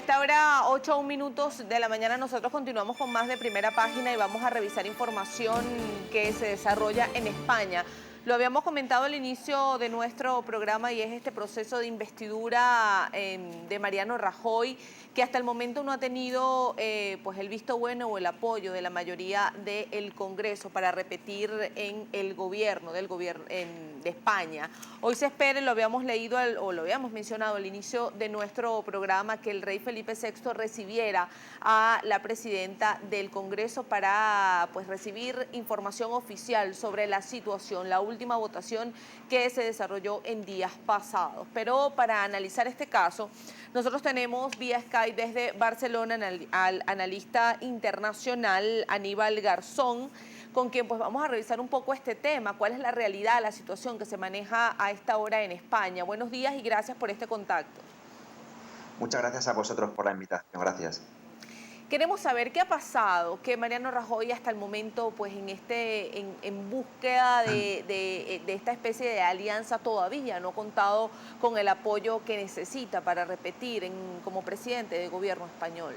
esta hora, 8:01 de la mañana, nosotros continuamos con más de Primera Página y vamos a revisar información que se desarrolla en España. Lo habíamos comentado al inicio de nuestro programa y es este proceso de investidura de Mariano Rajoy, que hasta el momento no ha tenido pues el visto bueno o el apoyo de la mayoría del Congreso para repetir en el gobierno, de España. Hoy se espera, lo habíamos leído o lo habíamos mencionado al inicio de nuestro programa, que el rey Felipe VI recibiera a la presidenta del Congreso para pues recibir información oficial sobre la situación, la última votación que se desarrolló en días pasados. Pero para analizar este caso, nosotros tenemos vía Skype desde Barcelona al analista internacional Aníbal Garzón, con quien pues vamos a revisar un poco este tema, cuál es la realidad, la situación que se maneja a esta hora en España. Buenos días y gracias por este contacto. Muchas gracias a vosotros por la invitación, gracias. Queremos saber qué ha pasado, que Mariano Rajoy hasta el momento, pues en búsqueda de esta especie de alianza, todavía no ha contado con el apoyo que necesita para repetir como presidente de gobierno español.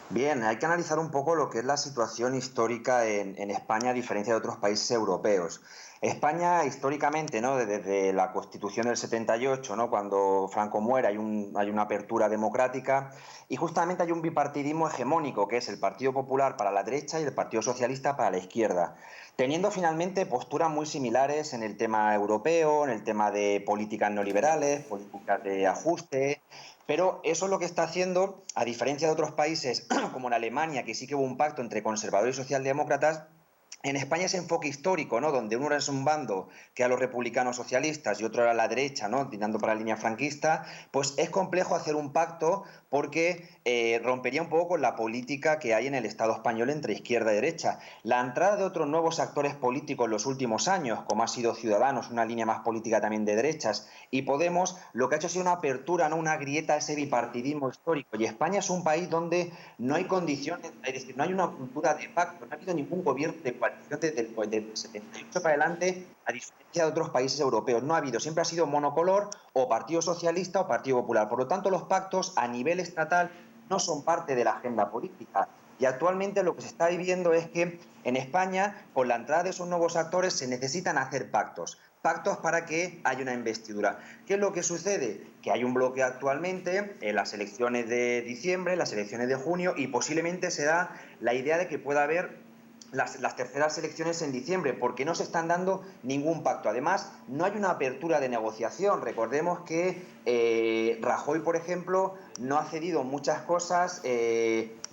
Bien, hay que analizar un poco lo que es la situación histórica en España a diferencia de otros países europeos. España históricamente, ¿no? Desde la Constitución del 78, ¿no? Cuando Franco muere, hay una apertura democrática y justamente hay un bipartidismo hegemónico, que es el Partido Popular para la derecha y el Partido Socialista para la izquierda, teniendo finalmente posturas muy similares en el tema europeo, en el tema de políticas neoliberales, políticas de ajuste. Pero eso es lo que está haciendo, a diferencia de otros países como en Alemania, que sí que hubo un pacto entre conservadores y socialdemócratas. En España ese enfoque histórico, ¿no? Donde uno era un bando que a los republicanos socialistas y otro era la derecha, ¿no? Tirando para la línea franquista, pues es complejo hacer un pacto porque rompería un poco con la política que hay en el Estado español entre izquierda y derecha. La entrada de otros nuevos actores políticos en los últimos años, como ha sido Ciudadanos, una línea más política también de derechas, y Podemos, lo que ha hecho ha sido una apertura, ¿no? Una grieta a ese bipartidismo histórico. Y España es un país donde no hay condiciones, es decir, no hay una cultura de pacto, no ha habido ningún gobierno de coalición desde el 78 para adelante, a diferencia de otros países europeos. No ha habido, siempre ha sido monocolor, o Partido Socialista o Partido Popular. Por lo tanto, los pactos a nivel estatal no son parte de la agenda política. Y actualmente lo que se está viviendo es que en España, con la entrada de esos nuevos actores, se necesitan hacer pactos. Pactos para que haya una investidura. ¿Qué es lo que sucede? Que hay un bloqueo actualmente en las elecciones de diciembre, las elecciones de junio, y posiblemente se da la idea de que pueda haber las terceras elecciones en diciembre, porque no se están dando ningún pacto. Además, no hay una apertura de negociación. Recordemos que Rajoy, por ejemplo, no ha cedido muchas cosas,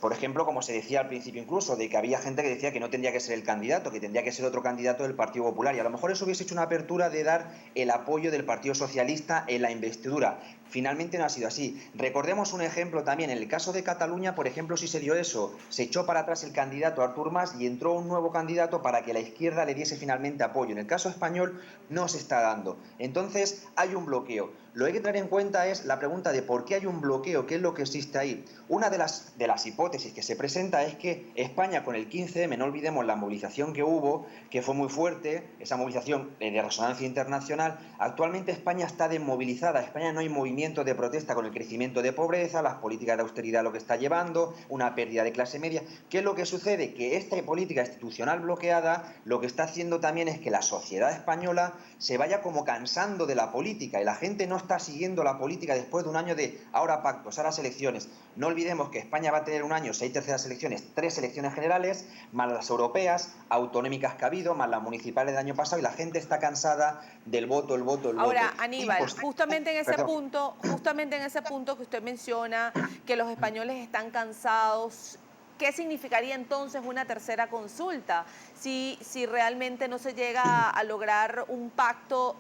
por ejemplo, como se decía al principio incluso, de que había gente que decía que no tendría que ser el candidato, que tendría que ser otro candidato del Partido Popular, y a lo mejor eso hubiese hecho una apertura de dar el apoyo del Partido Socialista en la investidura. Finalmente no ha sido así. Recordemos un ejemplo también, en el caso de Cataluña, por ejemplo, sí se dio eso, se echó para atrás el candidato Artur Mas y entró un nuevo candidato para que la izquierda le diese finalmente apoyo. En el caso español no se está dando. Entonces hay un bloqueo. Lo que hay que tener en cuenta es la pregunta de por qué hay un bloqueo, qué es lo que existe ahí. Una de las hipótesis que se presenta es que España con el 15M, no olvidemos la movilización que hubo, que fue muy fuerte, esa movilización de resonancia internacional, actualmente España está desmovilizada, España no hay movimiento de protesta con el crecimiento de pobreza, las políticas de austeridad lo que está llevando, una pérdida de clase media. ¿Qué es lo que sucede? Que esta política institucional bloqueada lo que está haciendo también es que la sociedad española se vaya como cansando de la política y la gente no está siguiendo la política después de un año de ahora pactos, ahora elecciones. No olvidemos que España va a tener un año, 6 terceras elecciones, 3 elecciones generales, más las europeas, autonómicas que ha habido, más las municipales del año pasado, y la gente está cansada del voto, el voto, el voto. Ahora, Aníbal, justamente en ese punto que usted menciona, que los españoles están cansados, ¿qué significaría entonces una tercera consulta? Si realmente no se llega a lograr un pacto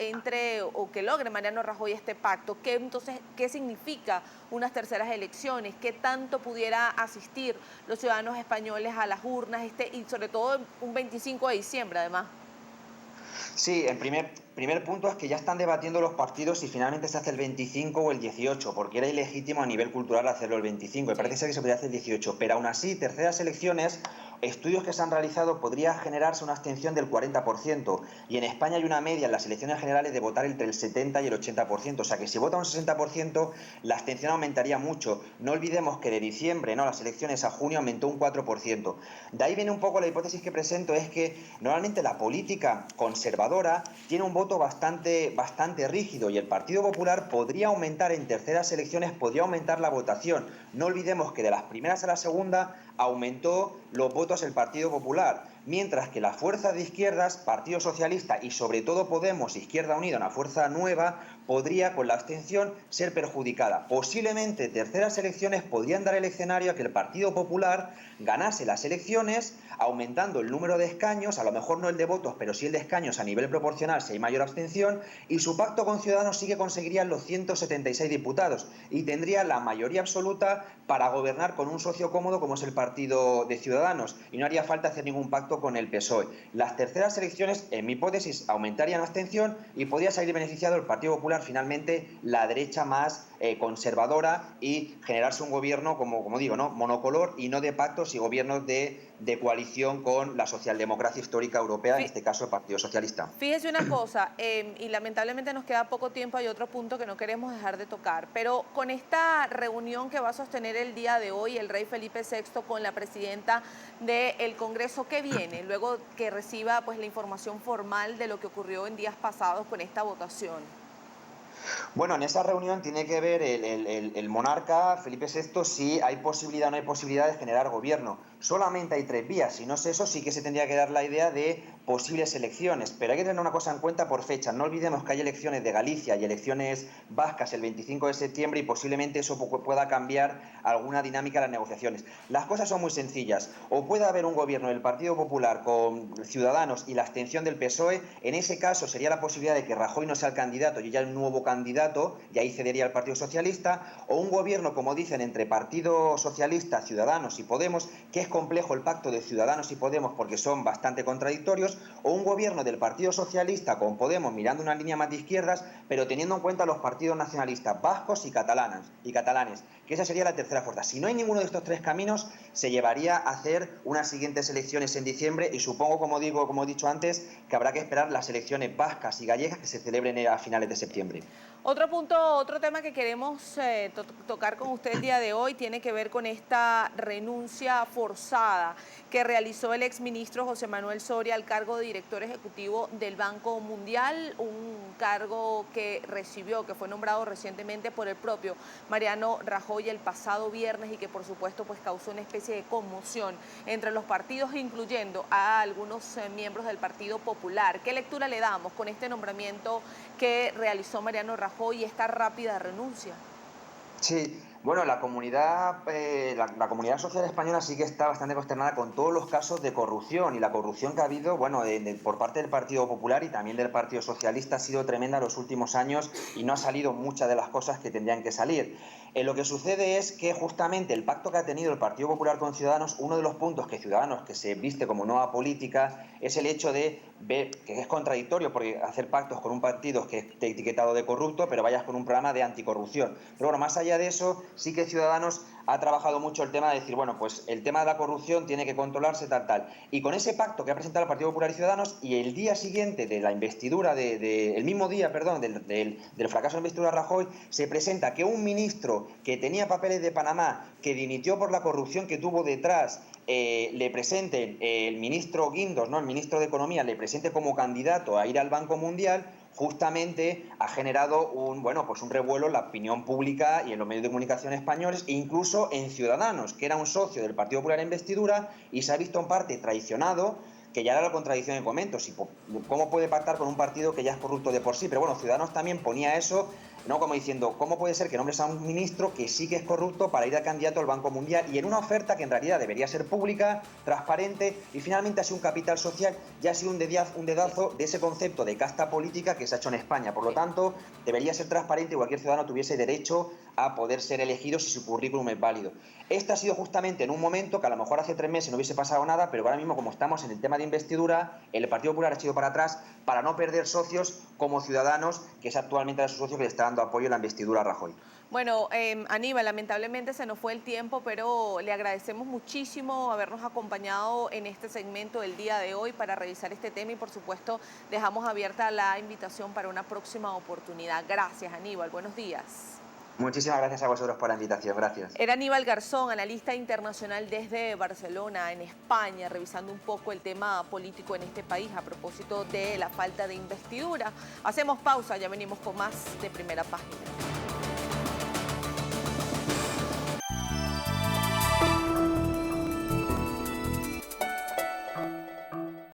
o que logre Mariano Rajoy este pacto, ¿qué significa unas terceras elecciones? ¿Qué tanto pudiera asistir los ciudadanos españoles a las urnas y sobre todo un 25 de diciembre además? Sí, el primer punto es que ya están debatiendo los partidos si finalmente se hace el 25 o el 18, porque era ilegítimo a nivel cultural hacerlo el 25, y Sí. parece ser que se podía hacer el 18, pero aún así, terceras elecciones, estudios que se han realizado podría generarse una abstención del 40%, y en España hay una media en las elecciones generales de votar entre el 70 y el 80%, o sea que si vota un 60%, la abstención aumentaría mucho. No olvidemos que de diciembre, ¿no?, las elecciones a junio aumentó un 4%. De ahí viene un poco la hipótesis que presento, es que normalmente la política conservadora tiene un voto bastante rígido, y el Partido Popular podría aumentar en terceras elecciones, podría aumentar la votación. No olvidemos que de las primeras a la segunda aumentó los votos el Partido Popular, mientras que las fuerzas de izquierdas, Partido Socialista y sobre todo Podemos, Izquierda Unida, una fuerza nueva, podría con la abstención ser perjudicada. Posiblemente terceras elecciones podrían dar el escenario a que el Partido Popular ganase las elecciones, aumentando el número de escaños, a lo mejor no el de votos, pero sí el de escaños a nivel proporcional si hay mayor abstención, y su pacto con Ciudadanos sí que conseguiría los 176 diputados y tendría la mayoría absoluta para gobernar con un socio cómodo como es el Partido de Ciudadanos, y no haría falta hacer ningún pacto con el PSOE. Las terceras elecciones, en mi hipótesis, aumentarían la abstención y podría salir beneficiado el Partido Popular, finalmente la derecha más conservadora, y generarse un gobierno, como digo, ¿no?, monocolor y no de pactos y gobiernos de coalición con la socialdemocracia histórica europea, en este caso el Partido Socialista. Fíjese una cosa, y lamentablemente nos queda poco tiempo, hay otro punto que no queremos dejar de tocar, pero con esta reunión que va a sostener el día de hoy el rey Felipe VI con la presidenta del Congreso, ¿qué viene? Luego que reciba pues la información formal de lo que ocurrió en días pasados con esta votación. Bueno, en esa reunión tiene que ver el monarca Felipe VI si hay posibilidad o no hay posibilidad de generar gobierno. Solamente hay tres vías, si no es eso sí que se tendría que dar la idea de posibles elecciones, pero hay que tener una cosa en cuenta por fecha. No olvidemos que hay elecciones de Galicia y elecciones vascas el 25 de septiembre, y posiblemente eso pueda cambiar alguna dinámica de las negociaciones. Las cosas son muy sencillas: o puede haber un gobierno del Partido Popular con Ciudadanos y la abstención del PSOE, en ese caso sería la posibilidad de que Rajoy no sea el candidato y haya un nuevo candidato, y ahí cedería al Partido Socialista, o un gobierno, como dicen, entre Partido Socialista, Ciudadanos y Podemos, que es complejo el pacto de Ciudadanos y Podemos porque son bastante contradictorios, o un gobierno del Partido Socialista con Podemos mirando una línea más de izquierdas, pero teniendo en cuenta los partidos nacionalistas vascos y catalanes, que esa sería la tercera fuerza. Si no hay ninguno de estos tres caminos, se llevaría a hacer unas siguientes elecciones en diciembre, y supongo, como he dicho antes, que habrá que esperar las elecciones vascas y gallegas que se celebren a finales de septiembre. Otro punto, otro tema que queremos tocar con usted el día de hoy tiene que ver con esta renuncia forzada que realizó el exministro José Manuel Soria al cargo de director ejecutivo del Banco Mundial, un cargo que recibió, que fue nombrado recientemente por el propio Mariano Rajoy el pasado viernes, y que por supuesto pues causó una especie de conmoción entre los partidos, incluyendo a algunos miembros del Partido Popular. ¿Qué lectura le damos con este nombramiento que realizó Mariano Rajoy y esta rápida renuncia? Sí, bueno, la comunidad social española sí que está bastante consternada con todos los casos de corrupción, y la corrupción que ha habido, bueno, por parte del Partido Popular y también del Partido Socialista ha sido tremenda en los últimos años, y no ha salido muchas de las cosas que tendrían que salir. Lo que sucede es que justamente el pacto que ha tenido el Partido Popular con Ciudadanos, uno de los puntos que Ciudadanos, que se viste como nueva política, es el hecho de ver que es contradictorio, porque hacer pactos con un partido que esté etiquetado de corrupto, pero vayas con un programa de anticorrupción. Pero bueno, más allá de eso, sí que Ciudadanos ha trabajado mucho el tema de decir, bueno, pues el tema de la corrupción tiene que controlarse, tal. Y con ese pacto que ha presentado el Partido Popular y Ciudadanos, y el día siguiente de la investidura, el mismo día, perdón, del fracaso de la investidura de Rajoy, se presenta que un ministro que tenía papeles de Panamá, que dimitió por la corrupción que tuvo detrás, le presenten, el ministro Guindos, ¿no?, el ministro de Economía, le presente como candidato a ir al Banco Mundial, justamente ha generado un revuelo en la opinión pública y en los medios de comunicación españoles, e incluso en Ciudadanos, que era un socio del Partido Popular en investidura, y se ha visto en parte traicionado, que ya era la contradicción que comento. ¿Cómo puede pactar con un partido que ya es corrupto de por sí? Pero bueno, Ciudadanos también ponía eso, ¿no?, como diciendo, ¿cómo puede ser que nombres a un ministro que sí que es corrupto para ir al candidato al Banco Mundial? Y en una oferta que en realidad debería ser pública, transparente, y finalmente ha sido un capital social, ya ha sido un dedazo de ese concepto de casta política que se ha hecho en España. Por lo tanto, debería ser transparente y cualquier ciudadano tuviese derecho a poder ser elegido si su currículum es válido. Este ha sido justamente en un momento que a lo mejor hace 3 meses no hubiese pasado nada, pero ahora mismo, como estamos en el tema de investidura, el Partido Popular ha ido para atrás para no perder socios como Ciudadanos, que es actualmente su socio que le está dando dando apoyo a la investidura a Rajoy. Bueno, Aníbal, lamentablemente se nos fue el tiempo, pero le agradecemos muchísimo habernos acompañado en este segmento del día de hoy para revisar este tema y, por supuesto, dejamos abierta la invitación para una próxima oportunidad. Gracias, Aníbal. Buenos días. Muchísimas gracias a vosotros por la invitación. Gracias. Era Aníbal Garzón, analista internacional desde Barcelona, en España, revisando un poco el tema político en este país a propósito de la falta de investidura. Hacemos pausa, ya venimos con más de Primera Página.